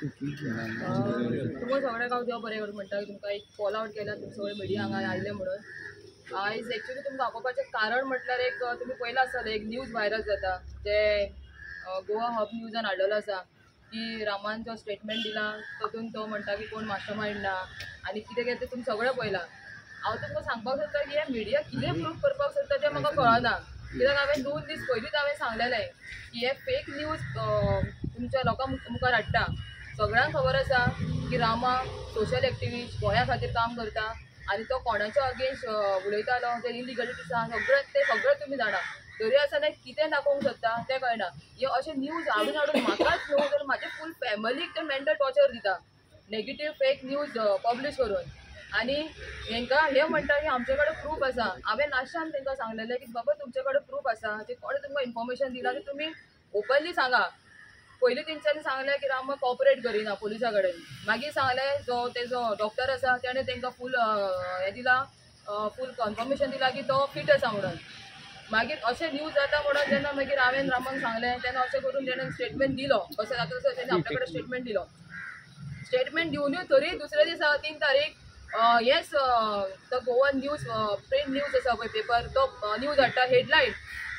तुमकां सगळे गांव देव बरें करूं म्हणटा की तुमकां एक कॉल आवट केला तुमी सगळे मिडिया हांगा आयले म्हणून आयज एक्चुअली तुमकां आपोवपाचें कारण म्हटल्यार एक तुमी पयला आसतलें एक न्यूज व्हायरल जाता जे गोवा हब न्यूजान हाडलेलो आसा की रामान जो स्टेटमेंट दिला तातूंत तो म्हणटा की कोण मास्टर मायंड ना आनी कितें कितें तें तुमी सगळें पळयलां। हांव तुमकां सांगपाक सोदता की हे मिडिया कितें प्रूफ करपाक सोदता तें म्हाका कळना कित्याक हांवें 2 दीस पयलींच हांवें सांगलेलें की हे फेक न्यूज तुमच्या लोकां मुखार हाडटा। सगळ्यांक खबर आसा की रामा सोशल एक्टिविस्ट गोंया खातीर काम करता आनी तो कोणाच्या अगेन्स्ट उलयतालो ते इलिगलिटीज आसा सगळें तुमी जाणा तरी आसतना कितें दाखोवंक सोदता तें कळना। हे अशें न्यूज हाडून हाडून म्हाकाच न्हू तर म्हाजे फूल फॅमिलीक ते मेंटल टॉर्चर दिता नेगेटीव फेक न्यूज पब्लीश करून आनी हांकां हे म्हणटा की आमचे कडेन प्रूफ आसा। हांवें लास्टान तांकां सांगलेलें की बाबा तुमचे कडेन प्रूफ आसा जे कोणें तुमकां इन्फॉर्मेशन दिला ते तुमी ओपनली सांगा। पयलीं तेंच्यांनी सांगलें की राम कॉपरेट करिना पुलिसा कडेन मागीर सांगलें जो तेजो डॉक्टर आसा तेणें तांकां फूल हें दिलां फूल कन्फर्मेशन दिलां की तो फीट आसा म्हणून मागीर अशें न्यूज जाता म्हणून जेन्ना मागीर हांवें रामाक सांगलें तेन्ना अशें करून तेणें स्टेटमेंट दिलो कशें जाता तसो तेणें आपल्या कडेन स्टेटमेंट दिलो। स्टेटमेंट दिवनूय तरी दुसऱ्या दिसा 3 तारीख येस तो गोवन न्यूज प्रिंट न्यूज आसा पळय पेपर तो न्यूज हाडटा हेडलायन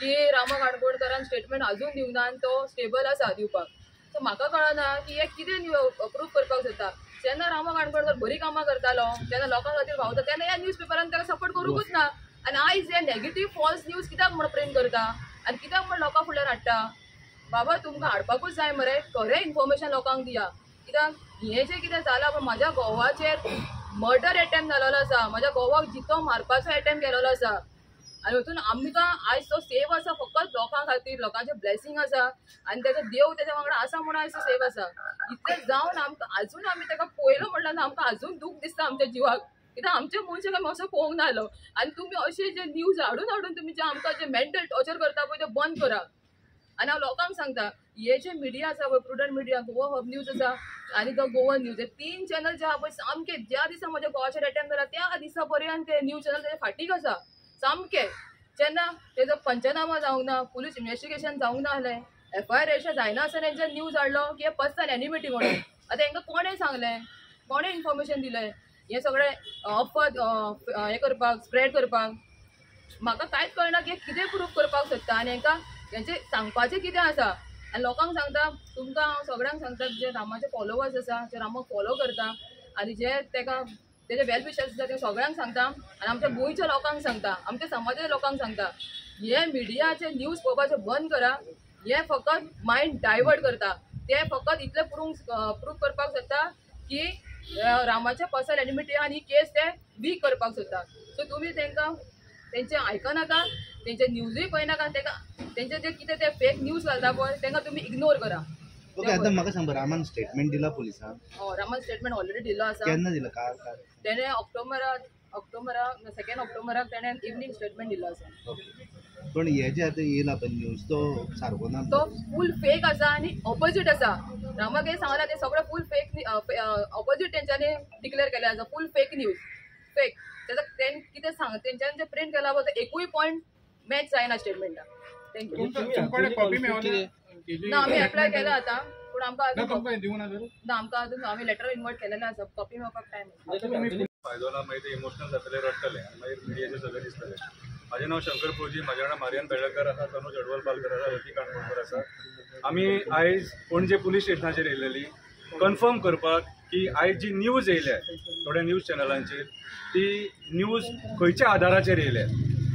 की रामा काणकोणकरान स्टेटमेंट अजून दिवना आनी तो स्टेबल आसा दिवपाक। सो म्हाका कळना की हे कितें प्रूफ करपाक सोदता। जेन्ना रामा काणकोणकर बरी कामां करतालो तेन्ना लोकां खातीर भावता तेन्ना ह्या न्यूज पेपरान ताका सपोर्ट करूंकूच ना आनी आयज हे नेगेटीव फॉल्स न्यूज कित्याक म्हण प्रिंट करता आनी कित्याक म्हण लोकां फुड्यान हाडटा। बाबा तुमकां हाडपाकूच जाय मरे खरें इन्फॉर्मेशन लोकांक दिया कित्याक हें जें कितें जालां पळय म्हाज्या घोवाचेर मर्डर एटेम्प्ट जालोलो आसा म्हाज्या घोवाक जितो मारपाचो एटेम्प्ट केलेलो आसा आनी हितून आमकां आयज तो सेफ आसा फकत लोकां खातीर लोकांचें ब्लेसिंग आसा आनी तेजो देव तेज्या वांगडा आसा म्हणून आयज तो सेफ आसा। इतलें जावन आमकां आजून आमी ताका पळयलो म्हणल्यार आमकां आजून दूख दिसता आमच्या जिवाक कित्याक आमचे मनशाक आमी असो पळोवंक नाहलो आनी तुमी अशे जे न्यूज हाडून हाडून तुमी जे आमकां जे मेंटल टॉर्चर करता पळय ते बंद करा। आनी हांव लोकांक सांगता हे जे मिडिया आसा पळय prudent media Goa hub news आसा आनी तो गोवन न्यूज हे 3 चॅनल जे आहा पळय सामके ज्या दिसा म्हज्या गोवाचेर एटेम्प्ट जाला त्या दिसा पर्यंत ते न्यूज चॅनल तेजे फाटीक आसा सामके जेन्ना तेजो पंचनामा जावंक ना पुलीस इन्वेस्टिगेशन जावंक ना जालें FIR रजिस्टर जायना आसतना तेंचे न्यूज हाडलो की हे पर्सनल एनिमिटी म्हणून आतां हांकां कोणें सांगलें कोणें इन्फॉर्मेशन दिलें हें सगळें अफवाद हें करपाक स्प्रेड करपाक म्हाका कांयच कळना की कितें प्रूफ करपाक सोदता आनी हांकां हेंचें सांगपाचें कितें आसा आनी लोकांक सांगता तुमकां हांव सगळ्यांक सांगता जे रामाचे फॉलोवर्स आसा जे रामाक फॉलो करता आनी जे ताका तेजे वेल विशर्स आसा ते सगळ्यांक सांगता आनी आमच्या गोंयच्या लोकांक सांगता आमच्या समाजाच्या लोकांक सांगता हे मिडियाचे न्यूज पळोवपाचें बंद करा हे फकत मायंड डायवर्ट करता ते फकत इतलें प्रूफ करपाक सोदता की रामाच्या पर्सनल एनिमिटी आनी केस ते वीक करपाक सोदता। सो तुमी तांकां तेंचें आयकनाका तेंचे न्यूजूय पळयनाका ताका तेंचे जे कितें ते फेक न्यूज घालता पळय तांकां तुमी इग्नोर करा। ओके आतां म्हाका सांग रामान स्टेटमेंट दिला पुलिसांक रामान स्टेटमेंट ऑलरेडी दिलो आसा केन्ना दिला काय तेणें ऑक्टोबराक 2 ऑक्टोबराक तेणें इवनिंग स्टेटमेंट दिलो आसा। पण हे जे आतां येयला पळय न्यूज तो सारको ना तो फूल फेक आसा आनी ऑपोजीट आसा रामाक हे सांगला ते सगळे फूल फेक ऑपोजीट तेंच्यांनी डिक्लेअर केले आसा फूल फेक न्यूज फेक तेजो तें कितें सांग तेंच्यांनी जे प्रिंट केला पळय तो एकूय पॉयंट मॅच जायना स्टेटमेंटाक। थँक्यू ना आमी एप्लाय केला आतां पूण आमकां ना आमकां अजून आमी लेटर इन्वर्ट केलेलें आसा कॉपी मेळपाक टायम फायदो ना मागीर ते इमोशनल जातले रडटले आनी मागीर मिडियाचेर सगळें दिसतलें। म्हाजें नांव शंकर प्रभुजी म्हाजे वांगडा मारियन बेळकर आसा तनुज अडवल पालकर आसा रती काणकोणकर आसा। आमी आयज पणजे पुलीस स्टेशनाचेर येयलेली कन्फर्म करपाक की आयज जी न्यूज येयल्या थोड्या न्यूज चॅनलांचेर ती न्यूज खंयच्या आदाराचेर येयल्या।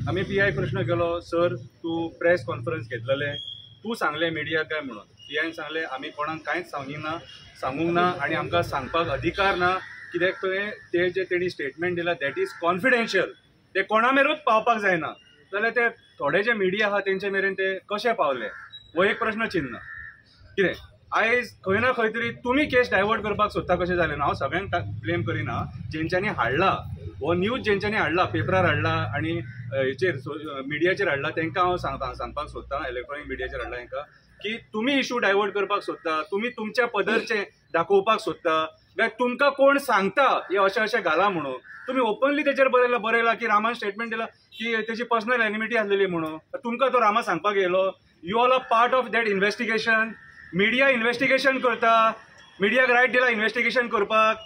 आमी PI प्रश्न केलो सर तूं प्रेस कॉन्फरन्स घेतलेलें तूं सांगलें मिडिया काय म्हणून PIन सांगलें आमी कोणाक कांयच सांगूंक ना आनी आमकां सांगपाक अधिकार ना कित्याक ते जे तेणी स्टेटमेंट दिला दॅट इज कॉन्फिडेन्शियल ते कोणा मेरेनूच पावपाक जायना जाल्यार ते थोडे जे मिडिया आहा तेंचे मेरेन ते कशे पावले हो एक प्रश्न चिन्ह कितें आयज खंय ना खंय तरी तुमी केस डायवर्ट करपाक सोदता कशें जालें ना हांव सगळ्यांक ब्लेम करिना जेंच्यांनी हाडला हो न्यूज जेंच्यांनी हाडला पेपरार हाडला आनी हेचेर मिडियाचेर हाडला तांकां हांव सांगपाक सोदतां इलेक्ट्रॉनीक मिडियाचेर हाडला तांकां की तुमी इशू डायवर्ट करपाक सोदता तुमी तुमच्या पदरचें दाखोवपाक सोदता काय तुमकां कोण सांगता हे अशें घाला म्हणून तुमी ओपनली तेचेर बरयला की रामान स्टेटमेंट दिला की तेची पर्सनल एनिमिटी आसलेली म्हणून तुमकां तो रामा सांगपाक येयलो you all a part of that investigation media investigation करता मिडियाक रायट दिला इन्व्हेस्टिगेशन करपाक,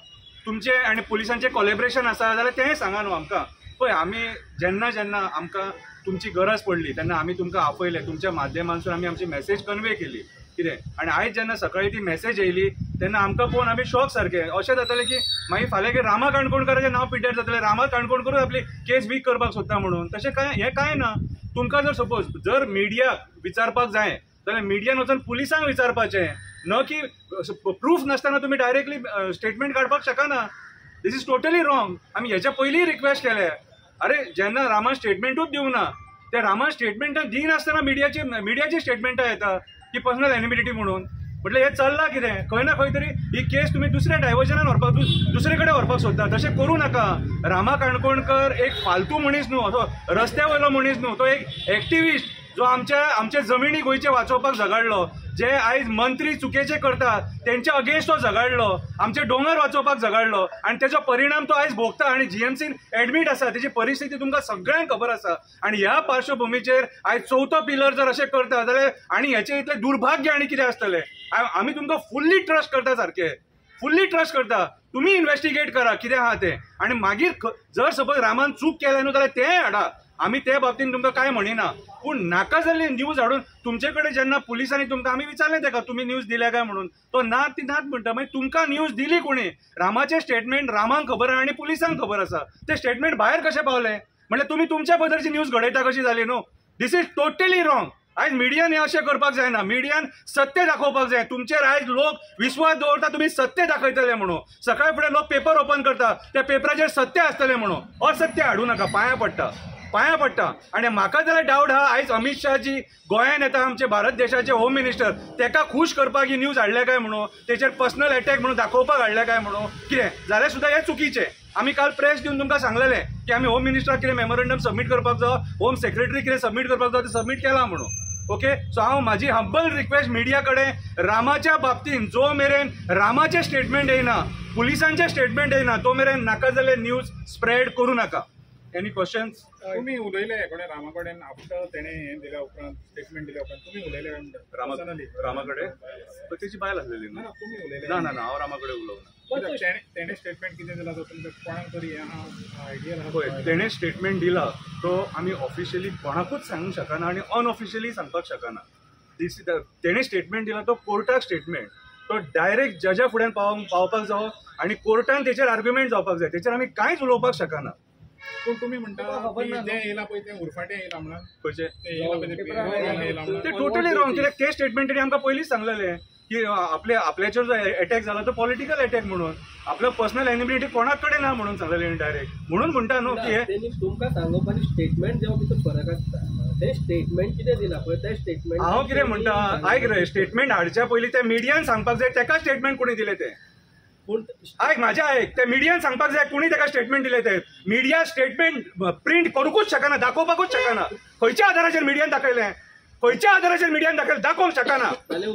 तुमचे आनी पुलिसांचे कोलॅबरेशन आसा जाल्यार तेंय सांगा न्हू आमकां. पळय आमी जेन्ना जेन्ना आमकां तुमची गरज पडली तेन्ना आमी तुमकां आपयले, तुमच्या माध्यमांतसून आमी आमची मॅसेज कन्वे केली कितें. आनी आयज जेन्ना सकाळी ती मॅसेज येयली तेन्ना आमकां पळोवन आमी शॉक सारके. अशें जातालें की मागीर फाल्यां की रामा काणकोणकाराचें नांव पिड्ड्यार जातलें, रामा काणकोणकरूच आपली केस वीक करपाक सोदता म्हणून. तशें हें कांय ना. तुमकां जर सपोज जर मिडियाक विचारपाक जाय जाल्यार मिडियान वचून पुलिसांक विचारपाचें, न की प्रूफ नासतना तुमी डायरेक्टली स्टेटमेंट काडपाक शकना. This is totally wrong. आमी हेच्या पयलीं रिक्वेस्ट केले. अरे जेन्ना रामान स्टेटमेंटूच दिवंक ना, त्या रामान स्टेटमेंटां दिनासतना मिडियाची स्टेटमेंटां येता की पर्सनल एनिमिलिटी म्हणून. म्हटल्यार हें चल्लां कितें? खंय ना खंय तरी ही केस तुमी दुसऱ्या डायवर्जनान व्हरपाक दुसरे कडेन व्हरपाक सोदता. तशें करूं नाका. रामा काणकोणकर एक फालतू मनीस न्हू, असो रस्त्या वयलो मनीस न्हू, तो एक एक्टिविस्ट जो आमचे जमिनी गोंयचे वाचोवपाक झगडलो, जे आयज मंत्री चुकेचे करतात तेंच्या अगेन्स्ट तो झगडलो, आमचे दोंगर वाचोवपाक झगडलो आनी तेजो परिणाम तो आयज भोगता आनी जीएमसीन एडमीट आसा. तेजी परिस्थिती तुमकां सगळ्यांक खबर आसा. आनी ह्या पार्श्वभुमीचेर आयज चवथो पिलर जर अशें करता जाल्यार आनी हेचें इतलें दुर्भाग्य आनी कितें आसतलें. आमी तुमकां फुल्ली ट्रस्ट करता, सारके फुल्ली ट्रस्ट करता. तुमी इन्व्हेस्टिगेट करा कितें आहा तें, आनी मागीर जर सपोज रामान चूक केलें न्हू जाल्यार तेंय हाडा. आमी ते बाबतीन तुमकां कांय म्हणिना. पूण नाका जाल्ली न्यूज हाडून तुमचे कडेन जेन्ना पुलिसांनी तुमकां आमी विचारलें तेका तुमी न्यूज दिल्या काय म्हणून, तो ना ती नात म्हणटा. मागीर तुमकां न्यूज दिली कोणी? रामाचें स्टेटमेंट रामांक खबर आहा आनी पुलिसांक खबर आसा. ते स्टेटमेंट भायर कशें पावलें? म्हणल्यार तुमी तुमच्या पद्धतीची न्यूज घडयता कशी जाली न्हू. This is totally wrong. आयज मिडियान हें अशें करपाक जायना. मिडियान सत्य दाखोवपाक जाय. तुमचेर आयज लोक विश्वास दवरता तुमी सत्य दाखयतले म्हणून. सकाळी फुडें लोक पेपर ओपन करता, त्या पेपराचेर सत्य आसतलें म्हणून. असत्य हाडूं नाका. पांयां पडटा. आनी म्हाका जाल्यार डावट आहा आयज अमित शाह जी गोंयांत येता, आमचे भारत देशाचे होम मिनिस्टर, तेका खूश करपाक ही न्यूज हाडल्या काय म्हणून, तेचेर पर्सनल अटॅक म्हणून दाखोवपाक हाडल्या काय म्हणून, कितें जाल्यार सुद्दां हें चुकीचें. आमी काल प्रेस दिवन तुमकां सांगलेलें की आमी होम मिनिस्टराक कितें मेमोरंडम सबमीट करपाक जाय, होम सेक्रेटरी कितें सबमीट करपाक जाय, तें सबमीट केलां म्हणून. ओके. सो हांव म्हाजी हंबल रिक्वेस्ट मिडिया कडेन, रामाच्या बाबतीन जो मेरेन रामाचें स्टेटमेंट येयना, पुलिसांचें स्टेटमेंट येयना, तो मेरेन नाका जाल्यार न्यूज स्प्रेड करूं नाका. Any questions? तुम्ही उलयले कोणे रामा कडेन आफ्टर तेणे हें दिल्या उपरांत स्टेटमेंट दिल्या उपरांत तुम्ही उलयले काय म्हणटा? रामा कडेन तेची बायल आसलेली न्हू. तुम्ही उलयले ना हांव रामा कडेन उलोवना. तेणे स्टेटमेंट कितें दिला तो तुमकां कोणाक तरी हें आहा आयडिया आहा? पळय तेणें स्टेटमेंट दिला तो आमी ऑफिशियली कोणाकूच सांगूंक शकना आनी अनऑफिशियली सांगपाक शकना. तेणें स्टेटमेंट दिला तो कोर्टाक स्टेटमेंट, तो डायरेक्ट जजा फुड्यान पावपाक जावो आनी कोर्टान तेचेर आर्ग्युमेंट जावपाक जाय. तेचेर आमी कांयच उलोवपाक शकना. पूण तुमी म्हणटा की जें येयलां पळय तें उरफाटें येयलां म्हणून. खंयचें? तें येयलां पळय तें पेपरान येयलां म्हणून. ते टोटली रॉंग. कित्याक ते स्टेटमेंट आमकां पयलींच सांगलेलें की आपल्याचेर जो अटॅक जाला तो पॉलिटिकल अटॅक म्हणून, आपलो पर्सनल एनिमिलिटी कोणाक कडेन ना म्हणून सांगलेलें डायरेक्ट. म्हणून म्हणटा न्हू की हे तुमकां सांगप आनी स्टेटमेंट जेव्हा भितर फरक आसता. ते स्टेटमेंट कितें दिला पळय ते स्टेटमेंट हांव कितें म्हणटा, आयक रे, स्टेटमेंट हाडच्या पयलीं ते मिडियान सांगपाक जाय तेका स्टेटमेंट कोणी दिलें तें. पूण म्हाजें आयक, ते मिडियान सांगपाक जाय कोणी तेका स्टेटमेंट दिलें तें. मिडिया स्टेटमेंट प्रिंट करूंकूच शकना, दाखोवपाकूच शकना. खंयच्या आधाराचेर मिडियान दाखयलें? खंयच्या आधाराचेर मिडियान दाखयलें? दाखोवंक शकना. जालें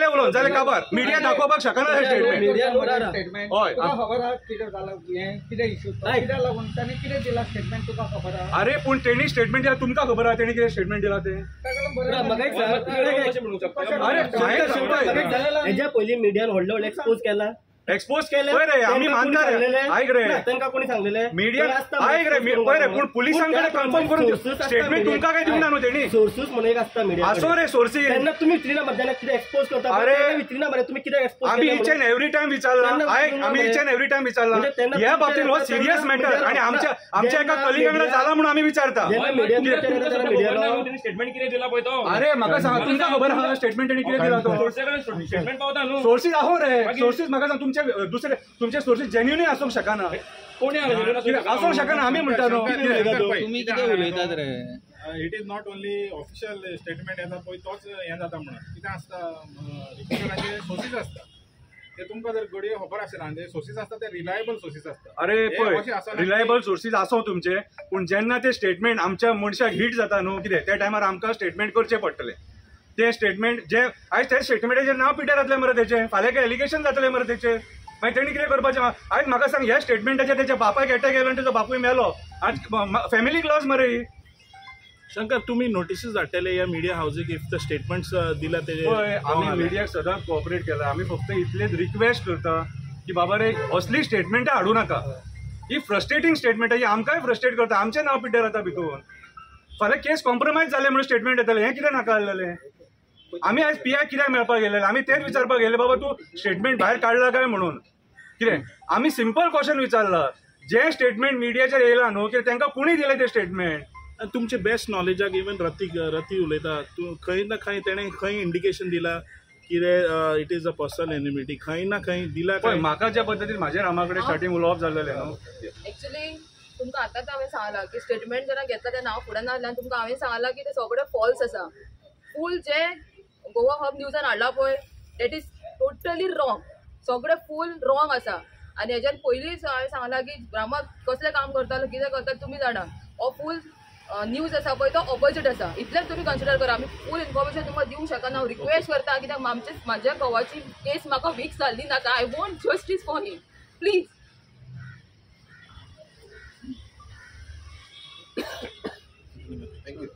उलोवन जालें काबार. मिडिया दाखोवपाक शकना हें स्टेटमेंट. हय. अरे पूण तेणी स्टेटमेंट दिला तुमकां खबर आहा तेणी कितें स्टेटमेंट दिला तें? हेच्या पयलीं मिडियान व्हडले एक्सपोज केला. एक्सपोज केले रे, आमी मानता रे. आयक रे, तांकां कोणी सांगलेलें मिडिया आयक रे, पळय रे, पूण पुलिसांकडे कन्फर्म करून स्टेटमेंट तुमकां काय दिवना न्हू तेणी. सोर्सूस म्हणून एक आसता मिडिया. असो रे सोर्सीस. तेन्ना तुमी विचारिना मरे कितें एक्सपोज करता. अरे विचारिना मरे तुमी कितें एक्सपोज आमी इच एंड एवरी टायम विचारला. आयक, आमी इच एंड एवरी टायम विचारला. ह्या बाबतीन हो सिरियस मॅटर आनी आमच्या एका कलिगांकडे जाला म्हणून आमी विचारता. स्टेटमेंट कितें दिला पळय तो. अरे म्हाका सांग, तुमकां खबर आहा स्टेटमेंट तेणी कितें दिला तो? स्टेटमेंट पावता न्हू. सोर्सीस आहो रे, सोर्सीस म्हाका सांग. तुमचे सोर्सीस जेन्युनूय आसूंक शकना. कोणी आसूंक शकना. आमी म्हणटा न्हू. तुम्ही कितें उलयतात रे? It is not only official statement येता पळय तोच हें जाता म्हणून. कितें आसता रिपोर्टराचे सोर्सीस आसता ते तुमकां जर घडये खबर आसना. ते सोर्सीस आसता ते रिलायबल सोर्सीस आसता. अरे पळय, रिलायबल सोर्सीस आसो तुमचे, पूण जेन्ना ते स्टेटमेंट आमच्या मनशाक हिट जाता न्हू कितें, त्या टायमार आमकां स्टेटमेंट करचें पडटलें. ते स्टेटमेंट जे आयज ते स्टेटमेंटाचेर नांव पिड्यार जातलें मरे तेचें, फाल्यां काय एलिगेशन जातलें मरे तेचेर. मागीर तेणी कितें करपाचें? आयज म्हाका सांग, ह्या स्टेटमेंटाचेर तेच्या बापायक अटॅक येयलो आनी तेजो बापूय मेलो. आज फॅमिली क्लॉज मरे ही. शंकर तुम्ही नोटिसीस धाडटले या मिडिया हाऊसिक इफ द स्टेटमेंट्स दिला ते होय आम्ही मिडियाक सदांच कोऑपरेट केला. आम्ही फक्त इतलेच रिक्वेस्ट करता की बाबा रे असली स्टेटमेंटां हाडू नाका. ही फ्रस्ट्रेटिंग स्टेटमेंट ही आमकांय फ्रस्ट्रेट करता. आमचें नांव पिड्ड्यार जाता भितून. फाल्यां केस कॉम्प्रोमायज जाले म्हणून स्टेटमेंट येतले. हें कितें नाका आसलेलें. आमी आयज पीआय कित्याक मेळपाक गेलेले. आमी तेच विचारपाक गेले बाबा तूं स्टेटमेंट भायर काडला काय म्हणून. कितें आमी सिंपल क्वेश्चन विचारला. जे स्टेटमेंट मिडियाचेर येयला न्हू की तांकां कुणी दिलें तें स्टेटमेंट. तुमचे बेस्ट नॉलेजाक इवन रती उलयता तूं खंय ना खंय तेणें खंय इंडिकेशन दिला कितें it is a personal enmity खंय ना खंय दिला पण म्हाका ज्या पद्दतीन म्हाज्या रामा कडेन स्टार्टींग उलोवप जाल्लेलें न्हू. एक्चुअली तुमकां आतांच हांवें सांगलां की स्टेटमेंट जेन्ना घेतला तेन्ना हांव फुडें नासलें तुमकां हांवें सांगलां की तें सगळें फॉल्स आसा. फूल जे गोवा हब न्यूजान हाडला पळय दॅट इज टोटली रॉंग. सगळें फूल रॉंग आसा. आनी हेज्यान पयलींच हांवें सांगलां की रामा कसलें काम करतालो कितें करता तुमी जाणा. हो फूल न्यूज आसा पळय तो ऑपोजीट आसा. इतलेंच तुमी कन्सिडर करा. आमी फूल इन्फॉर्मेशन तुमकां दिवंक शकना. हांव रिक्वेस्ट करता कित्याक म्हाज्या घोवाची केस म्हाका वीक जाल्ली नाका. I want justice for him please. Thank you.